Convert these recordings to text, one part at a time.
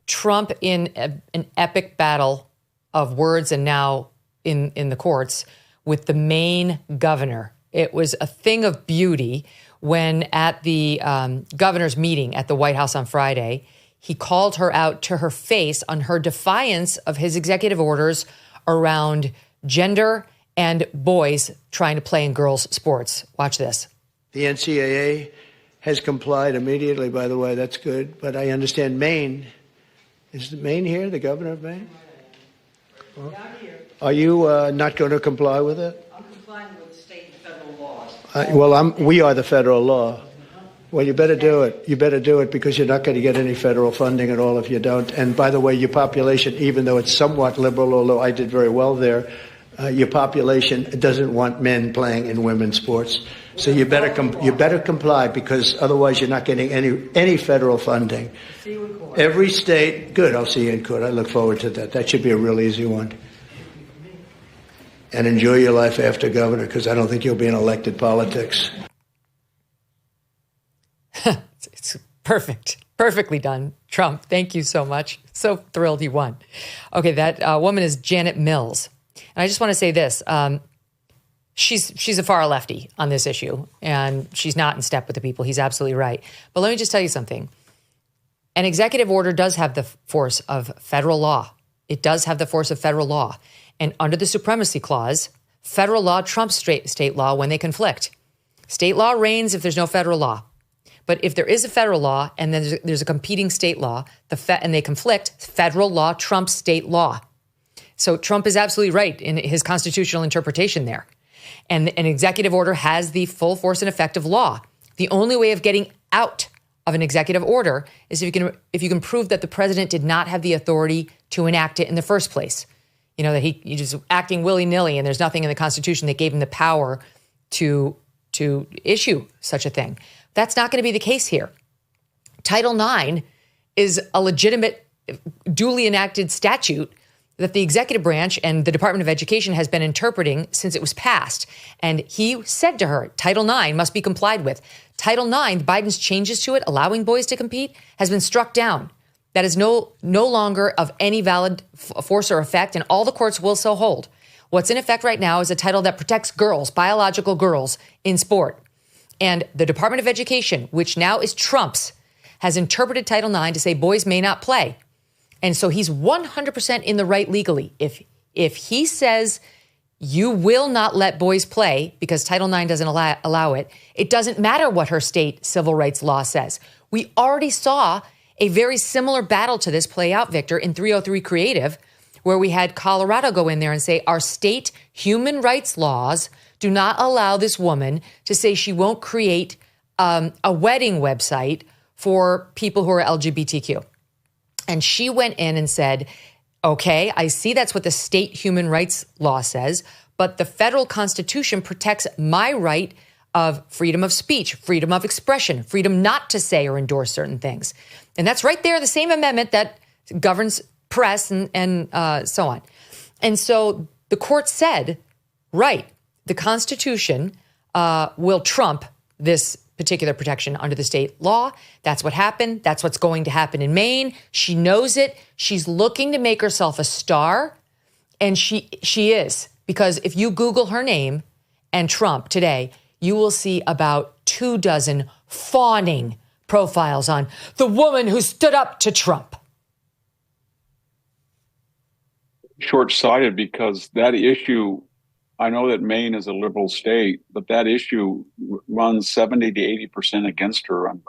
Trump in an epic battle of words and now in the courts with the Maine governor. It was a thing of beauty when at the governor's meeting at the White House on Friday, he called her out to her face on her defiance of his executive orders around gender and boys trying to play in girls' sports. Watch this. The NCAA has complied immediately, by the way. That's good. But I understand Maine. Is Maine here, the governor of Maine? Well, are you not going to comply with it? I'm complying with state and federal laws. We are the federal law. Well, you better do it. You better do it because you're not going to get any federal funding at all if you don't. And by the way, your population, even though it's somewhat liberal, although I did very well there, your population doesn't want men playing in women's sports. So you better comply because otherwise you're not getting any federal funding. See you in court. Every state, good. I'll see you in court. I look forward to that. That should be a real easy one. And enjoy your life after governor because I don't think you'll be in elected politics. It's perfect. Perfectly done. Trump, thank you so much. So thrilled he won. Okay, that woman is Janet Mills. And I just want to say this. She's a far lefty on this issue, and she's not in step with the people. He's absolutely right. But let me just tell you something. An executive order does have the force of federal law. It does have the force of federal law. And under the Supremacy Clause, federal law trumps state law when they conflict. State law reigns if there's no federal law. But if there is a federal law and then there's a competing state law, and they conflict, federal law trumps state law. So Trump is absolutely right in his constitutional interpretation there. And an executive order has the full force and effect of law. The only way of getting out of an executive order is if you can prove that the president did not have the authority to enact it in the first place. You know, that he just acting willy-nilly and there's nothing in the Constitution that gave him the power to issue such a thing. That's not going to be the case here. Title IX is a legitimate, duly enacted statute that the executive branch and the Department of Education has been interpreting since it was passed. And he said to her, Title IX must be complied with. Title IX, Biden's changes to it, allowing boys to compete, has been struck down. That is no longer of any valid force or effect, and all the courts will so hold. What's in effect right now is a title that protects girls, biological girls, in sport. And the Department of Education, which now is Trump's, has interpreted Title IX to say boys may not play. And so he's 100% in the right legally. If he says you will not let boys play because Title IX doesn't allow it, it doesn't matter what her state civil rights law says. We already saw a very similar battle to this play out, Victor, in 303 Creative, where we had Colorado go in there and say our state human rights laws do not allow this woman to say she won't create a wedding website for people who are LGBTQ. And she went in and said, okay, I see that's what the state human rights law says, but the federal Constitution protects my right of freedom of speech, freedom of expression, freedom not to say or endorse certain things. And that's right there, the same amendment that governs press and so on. And so the court said, right, the Constitution will trump this particular protection under the state law. That's what happened. That's what's going to happen in Maine. She knows it. She's looking to make herself a star. And she is. Because if you Google her name and Trump today, you will see about 24 fawning profiles on the woman who stood up to Trump. Short-sighted because that issue, I know that Maine is a liberal state, but that issue runs 70 to 80% against her on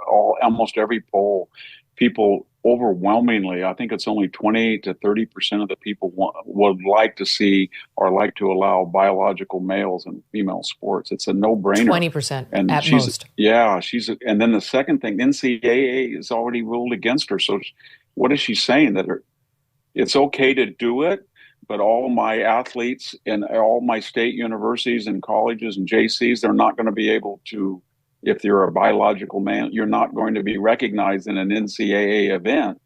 almost every poll. People overwhelmingly, I think it's only 20 to 30% of the people would like to see or like to allow biological males in female sports. It's a no-brainer. 20% and at most. Yeah, and then the second thing, NCAA has already ruled against her. So what is she saying? That it's okay to do it, but all my athletes and all my state universities and colleges and JCs, they're not going to be able to, if you're a biological man, you're not going to be recognized in an NCAA event.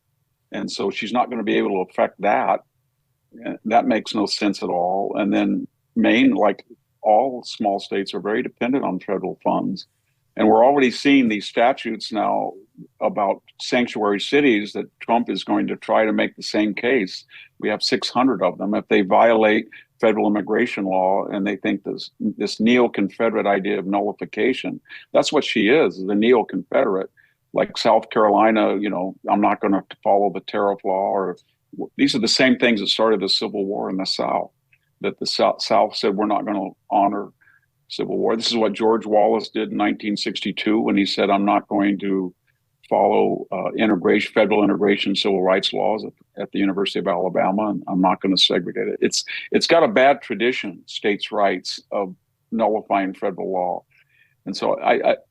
And so she's not going to be able to affect that. That makes no sense at all. And then Maine, like all small states, are very dependent on federal funds. And we're already seeing these statutes now about sanctuary cities that Trump is going to try to make the same case. We have 600 of them. If they violate federal immigration law and they think this neo-Confederate idea of nullification, that's what she is a neo-Confederate. Like South Carolina, I'm not going to follow the tariff law. Or these are the same things that started the Civil War in the South, that the South said we're not going to honor Civil War. This is what George Wallace did in 1962 when he said, I'm not going to follow federal immigration civil rights laws at the University of Alabama, and I'm not going to segregate it. It's got a bad tradition, states' rights, of nullifying federal law. And so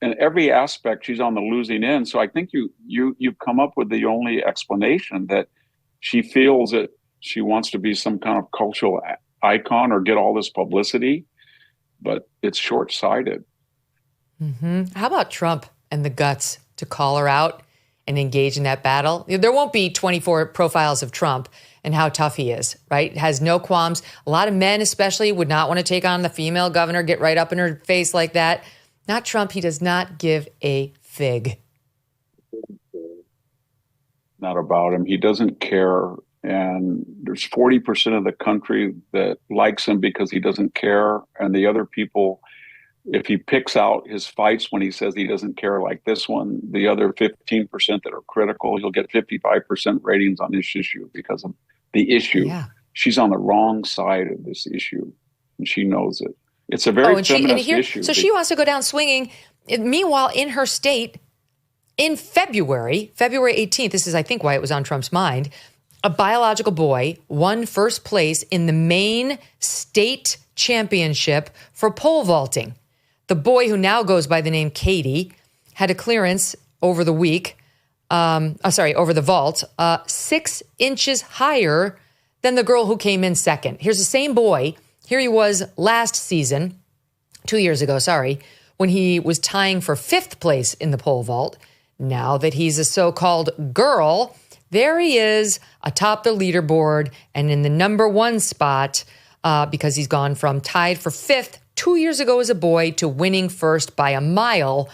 in every aspect, she's on the losing end. So I think you've come up with the only explanation, that she feels that she wants to be some kind of cultural icon or get all this publicity, but it's short-sighted. Mm-hmm. How about Trump and the guts to call her out and engage in that battle? There won't be 24 profiles of Trump and how tough he is, right? Has no qualms. A lot of men especially would not want to take on the female governor, get right up in her face like that. Not Trump. He does not give a fig. Not about him. He doesn't care. And there's 40% of the country that likes him because he doesn't care. And the other people, if he picks out his fights when he says he doesn't care, like this one, the other 15% that are critical, he'll get 55% ratings on this issue because of the issue. Yeah. She's on the wrong side of this issue, and she knows it. It's a very feminist issue. So she wants to go down swinging. Meanwhile, in her state, in February 18th, this is, I think, why it was on Trump's mind, a biological boy won first place in the Maine state championship for pole vaulting. The boy, who now goes by the name Katie, had a clearance over the over the vault, 6 inches higher than the girl who came in second. Here's the same boy. Here he was last season, 2 years ago, when he was tying for 5th place in the pole vault. Now that he's a so-called girl, there he is atop the leaderboard and in the number 1 spot because he's gone from tied for 5th 2 years ago as a boy to winning first by a mile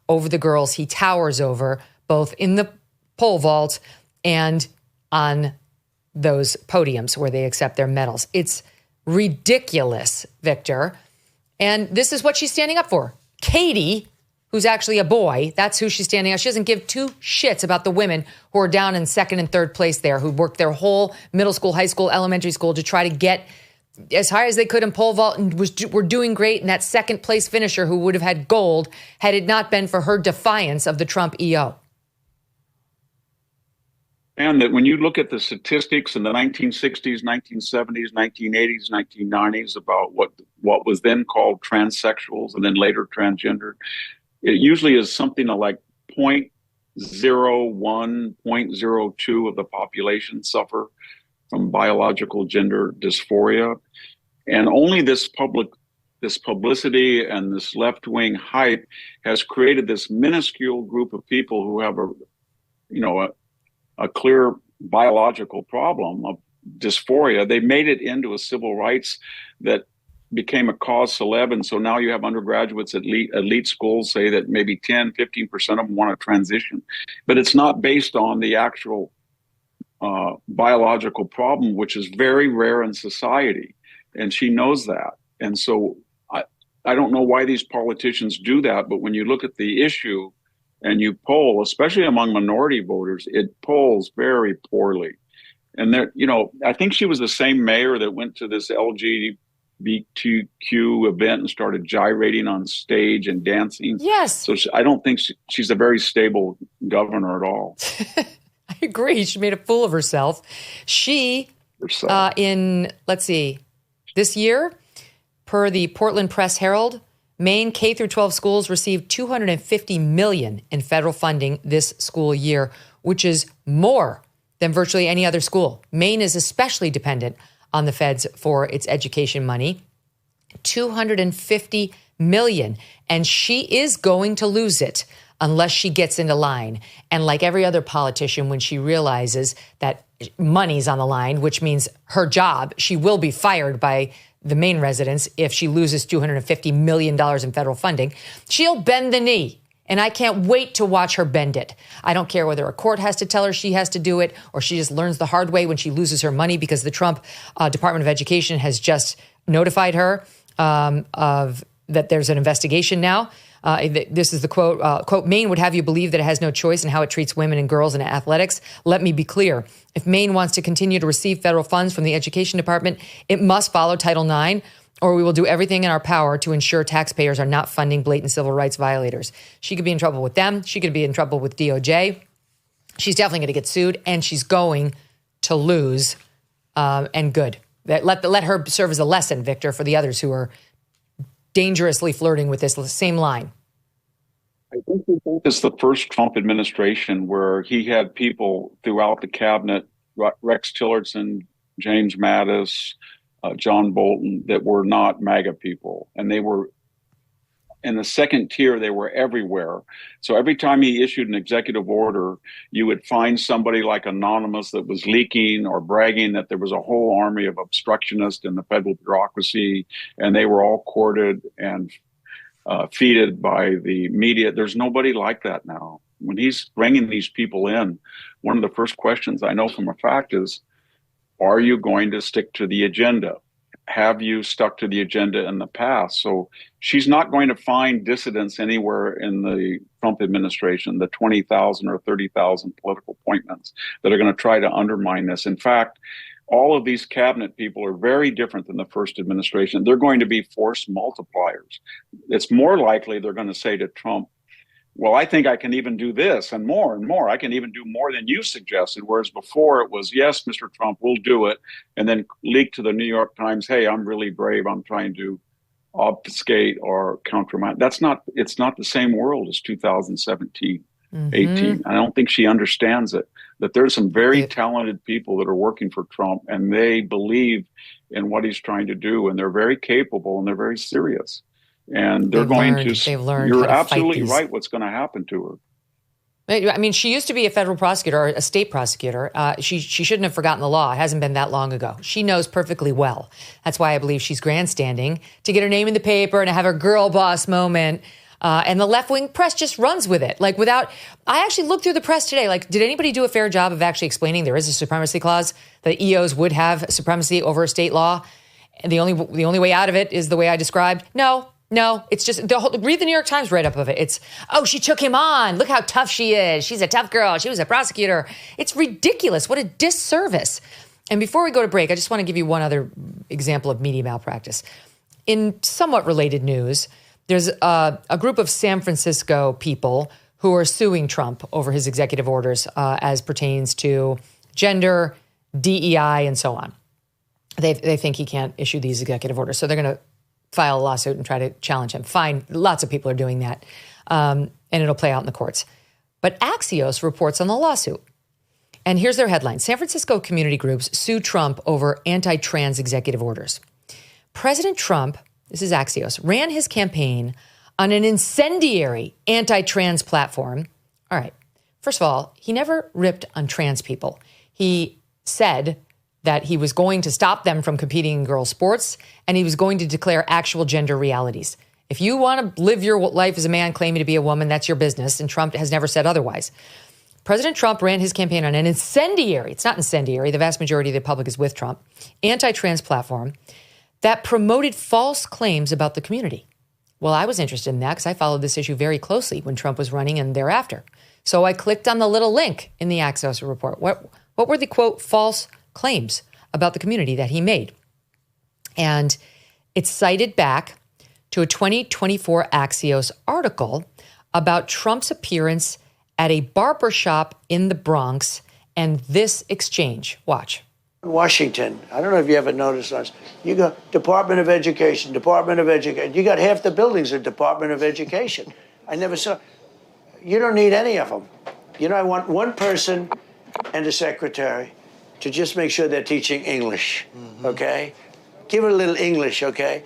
over the girls he towers over, both in the pole vault and on those podiums where they accept their medals. It's ridiculous, Victor. And this is what she's standing up for. Katie, who's actually a boy, that's who she's standing up. She doesn't give 2 shits about the women who are down in 2nd and 3rd place there, who worked their whole middle school, high school, elementary school to try to get as high as they could in pole vault and were doing great. And that 2nd place finisher who would have had gold had it not been for her defiance of the Trump EO. And that when you look at the statistics in the 1960s, 1970s, 1980s, 1990s about what was then called transsexuals and then later transgendered, it usually is something like 0.01, 0.02 of the population suffer from biological gender dysphoria. And only this publicity and this left-wing hype has created this minuscule group of people who have a clear biological problem of dysphoria. They made it into a civil rights that became a cause celeb. And so now you have undergraduates at elite schools say that maybe 10, 15% of them want to transition. But it's not based on the actual biological problem, which is very rare in society. And she knows that. And so I don't know why these politicians do that. But when you look at the issue and you poll, especially among minority voters, it polls very poorly. And there, I think she was the same mayor that went to this LGBTQ event and started gyrating on stage and dancing. Yes. So I don't think she's a very stable governor at all. I agree. She made a fool of herself. She, this year, per the Portland Press Herald, Maine K through 12 schools received $250 million in federal funding this school year, which is more than virtually any other school. Maine is especially dependent on the feds for its education money. $250 million. And she is going to lose it unless she gets into line. And like every other politician, when she realizes that money's on the line, which means her job, she will be fired by the Maine residents if she loses $250 million in federal funding, she'll bend the knee And I can't wait to watch her bend it. I don't care whether a court has to tell her she has to do it or she just learns the hard way when she loses her money because the Trump Department of Education has just notified her of that there's an investigation now. This is the quote, quote, Maine would have you believe that it has no choice in how it treats women and girls in athletics. Let me be clear. If Maine wants to continue to receive federal funds from the Education Department, it must follow Title IX, or we will do everything in our power to ensure taxpayers are not funding blatant civil rights violators. She could be in trouble with them. She could be in trouble with DOJ. She's definitely going to get sued, and she's going to lose, and good. Let her serve as a lesson, Victor, for the others who are dangerously flirting with this same line. I think it's the first Trump administration where he had people throughout the cabinet, Rex Tillerson, James Mattis, John Bolton, that were not MAGA people. And they were in the second tier, they were everywhere. So every time he issued an executive order, you would find somebody like Anonymous that was leaking or bragging that there was a whole army of obstructionists in the federal bureaucracy, and they were all courted and feted by the media. There's nobody like that now. When he's bringing these people in, one of the first questions I know from a fact is, are you going to stick to the agenda? Have you stuck to the agenda in the past? So she's not going to find dissidents anywhere in the Trump administration, the 20,000 or 30,000 political appointments that are going to try to undermine this. In fact, all of these cabinet people are very different than the first administration. They're going to be force multipliers. It's more likely they're going to say to Trump, well, I think I can even do this and more and more. I can even do more than you suggested. Whereas before it was, yes, Mr. Trump, we'll do it. And then leak to the New York Times, hey, I'm really brave. I'm trying to obfuscate or countermand. It's not the same world as 2017, 18. I don't think she understands it, that there's some very talented people that are working for Trump and they believe in what he's trying to do. And they're very capable and they're very serious. And they're you're absolutely right what's going to happen to her. I mean, she used to be a federal prosecutor or a state prosecutor. She shouldn't have forgotten the law. It hasn't been that long ago. She knows perfectly well. That's why I believe she's grandstanding to get her name in the paper and to have her girl boss moment. And the left-wing press just runs with it. I actually looked through the press today. Did anybody do a fair job of actually explaining there is a supremacy clause? The EOs would have supremacy over a state law. And the only way out of it is the way I described. No, it's just read the New York Times write-up of it. It's, oh, she took him on. Look how tough she is. She's a tough girl. She was a prosecutor. It's ridiculous. What a disservice. And before we go to break, I just want to give you one other example of media malpractice. In somewhat related news, there's a group of San Francisco people who are suing Trump over his executive orders as pertains to gender, DEI, and so on. They think he can't issue these executive orders. So they're going to file a lawsuit and try to challenge him. Fine. Lots of people are doing that. And it'll play out in the courts. But Axios reports on the lawsuit. And here's their headline. San Francisco community groups sue Trump over anti-trans executive orders. President Trump, this is Axios, ran his campaign on an incendiary anti-trans platform. All right. First of all, he never ripped on trans people. He said that he was going to stop them from competing in girls' sports, and he was going to declare actual gender realities. If you want to live your life as a man claiming to be a woman, that's your business, and Trump has never said otherwise. President Trump ran his campaign on an incendiary, it's not incendiary, the vast majority of the public is with Trump, anti-trans platform that promoted false claims about the community. Well, I was interested in that because I followed this issue very closely when Trump was running and thereafter. So I clicked on the little link in the Axios report. What were the, quote, false claims about the community that he made? And it's cited back to a 2024 Axios article about Trump's appearance at a barbershop in the Bronx and this exchange. Watch. Washington, I don't know if you ever noticed this. You go Department of Education, Department of Education. You got half the buildings are Department of Education. I never saw. You don't need any of them. You know, I want one person and a secretary to just make sure they're teaching English, okay? Give it a little English, okay?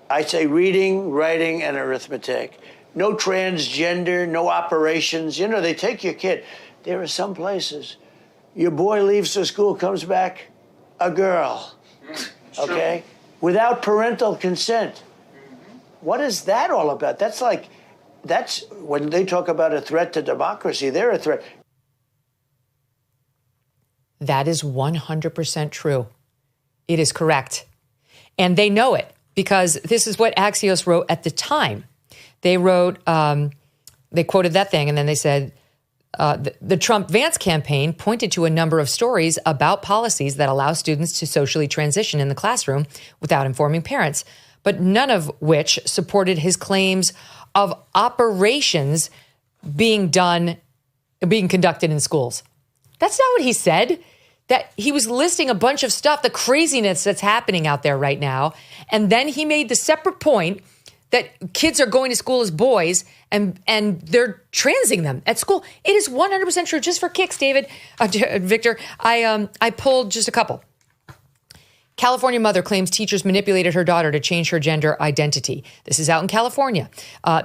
I say reading, writing, and arithmetic. No transgender, no operations. You know, they take your kid. There are some places, your boy leaves the school, comes back, a girl, okay? Without parental consent. What is that all about? That's like That's when they talk about a threat to democracy, they're a threat. That is 100% true. It is correct. And they know it because this is what Axios wrote at the time. They wrote, they quoted that thing, and then they said, the Trump-Vance campaign pointed to a number of stories about policies that allow students to socially transition in the classroom without informing parents, but none of which supported his claims of operations being conducted in schools. That's not what he said. That he was listing a bunch of stuff, the craziness that's happening out there right now. And then he made the separate point that kids are going to school as boys and they're transing them at school. It is 100% true. Just for kicks, Victor, I pulled just a couple. California mother claims teachers manipulated her daughter to change her gender identity. This is out in California.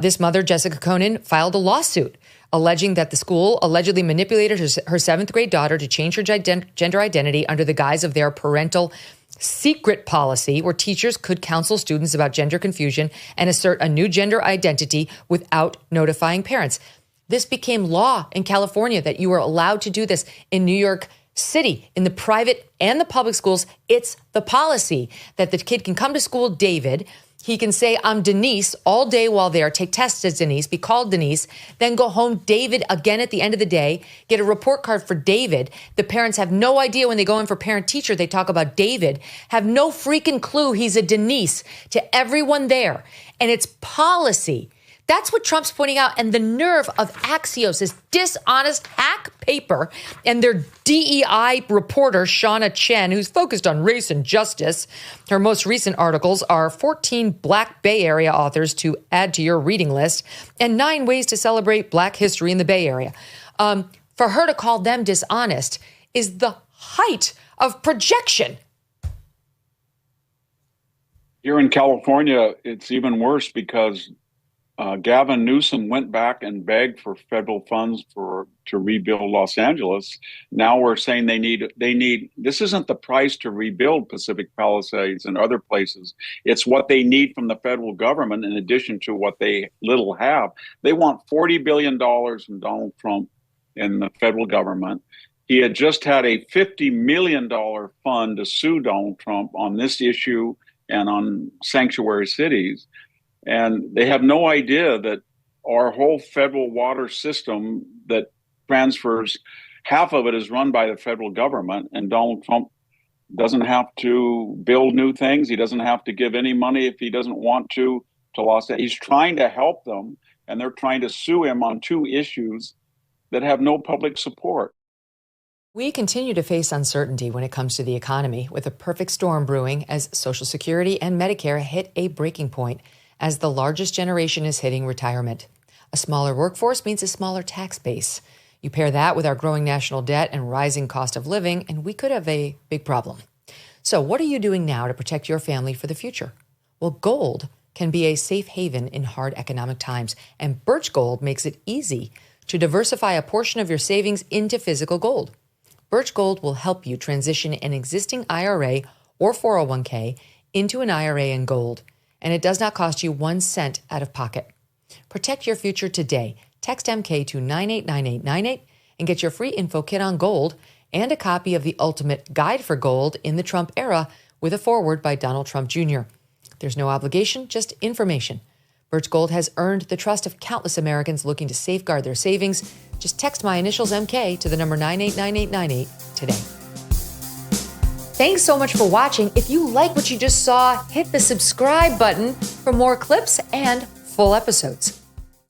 This mother, Jessica Conan, filed a lawsuit alleging that the school allegedly manipulated her seventh grade daughter to change her gender identity under the guise of their parental secret policy, where teachers could counsel students about gender confusion and assert a new gender identity without notifying parents. This became law in California, that you were allowed to do this. In New York City, in the private and the public schools, it's the policy that the kid can come to school, David. He can say, I'm Denise all day while there, take tests as Denise, be called Denise, then go home David again at the end of the day, get a report card for David. The parents have no idea when they go in for parent-teacher, they talk about David, have no freaking clue he's a Denise to everyone there. And it's policy. That's what Trump's pointing out. And the nerve of Axios, this dishonest hack paper, and their DEI reporter, Shauna Chen, who's focused on race and justice. Her most recent articles are 14 Black Bay Area authors to add to your reading list and 9 ways to celebrate Black history in the Bay Area. For her to call them dishonest is the height of projection. Here in California, it's even worse because Gavin Newsom went back and begged for federal funds to rebuild Los Angeles. Now we're saying they need. This isn't the price to rebuild Pacific Palisades and other places. It's what they need from the federal government in addition to what they little have. They want $40 billion from Donald Trump in the federal government. He had just had a $50 million fund to sue Donald Trump on this issue and on sanctuary cities. And they have no idea that our whole federal water system that transfers, half of it is run by the federal government. And Donald Trump doesn't have to build new things. He doesn't have to give any money if he doesn't want to Los Angeles. He's trying to help them, and they're trying to sue him on 2 issues that have no public support. We continue to face uncertainty when it comes to the economy, with a perfect storm brewing as Social Security and Medicare hit a breaking point, as the largest generation is hitting retirement. A smaller workforce means a smaller tax base. You pair that with our growing national debt and rising cost of living, and we could have a big problem. So what are you doing now to protect your family for the future? Well, gold can be a safe haven in hard economic times, and Birch Gold makes it easy to diversify a portion of your savings into physical gold. Birch Gold will help you transition an existing IRA or 401k into an IRA in gold, and it does not cost you 1 cent out of pocket. Protect your future today. Text MK to 989898 and get your free info kit on gold and a copy of the Ultimate Guide for Gold in the Trump Era with a foreword by Donald Trump Jr. There's no obligation, just information. Birch Gold has earned the trust of countless Americans looking to safeguard their savings. Just text my initials MK to the number 989898 today. Thanks so much for watching. If you like what you just saw, hit the subscribe button for more clips and full episodes.